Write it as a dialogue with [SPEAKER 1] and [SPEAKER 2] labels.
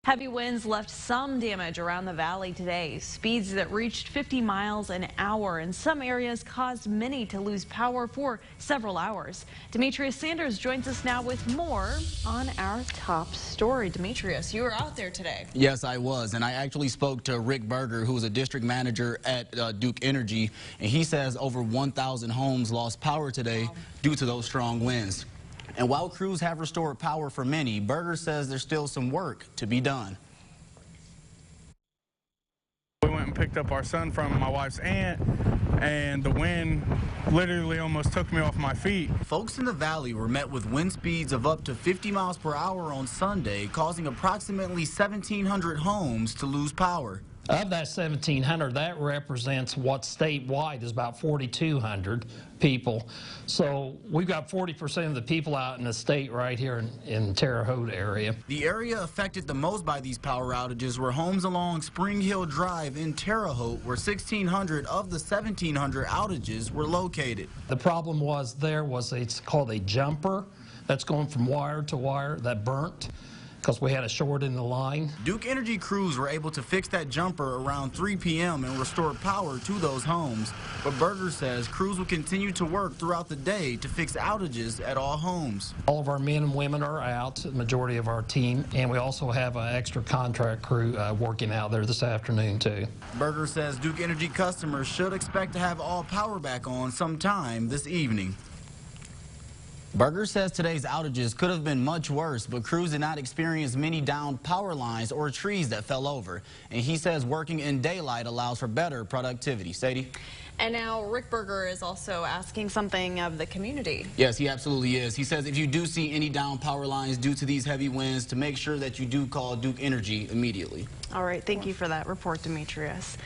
[SPEAKER 1] Heavy winds left some damage around the valley today. Speeds that reached 50 miles an hour in some areas caused many to lose power for several hours. Demetrius Sanders joins us now with more on our top story. Demetrius, you were out there today.
[SPEAKER 2] Yes, I was, and I actually spoke to Rick Berger, who is a district manager at Duke Energy, and he says over 1,000 homes lost power today due to those strong winds. And while crews have restored power for many, Berger says there's still some work to be done.
[SPEAKER 3] We went and picked up our son from my wife's aunt, and the wind literally almost took me off my feet.
[SPEAKER 2] Folks in the valley were met with wind speeds of up to 50 miles per hour on Sunday, causing approximately 1,700 homes to lose power.
[SPEAKER 4] Of that 1,700, that represents what statewide is about 4,200 people. So we've got 40% of the people out in the state right here in Terre Haute area.
[SPEAKER 2] The area affected the most by these power outages were homes along Spring Hill Drive in Terre Haute, where 1,600 of the 1,700 outages were located.
[SPEAKER 4] The problem was it's called a jumper that's going from wire to wire that burnt, because we had a short in the line.
[SPEAKER 2] Duke Energy crews were able to fix that jumper around 3 p.m. and restore power to those homes. But Berger says crews will continue to work throughout the day to fix outages at all homes.
[SPEAKER 4] All of our men and women are out, the majority of our team, and we also have an extra contract crew working out there this afternoon too.
[SPEAKER 2] Berger says Duke Energy customers should expect to have all power back on sometime this evening. Berger says today's outages could have been much worse, but crews did not experience many downed power lines or trees that fell over. And he says working in daylight allows for better productivity. Sadie?
[SPEAKER 1] And now Rick Berger is also asking something of the community.
[SPEAKER 2] Yes, he absolutely is. He says if you do see any downed power lines due to these heavy winds, to make sure that you do call Duke Energy immediately.
[SPEAKER 1] All right, thank you for that report, Demetrius.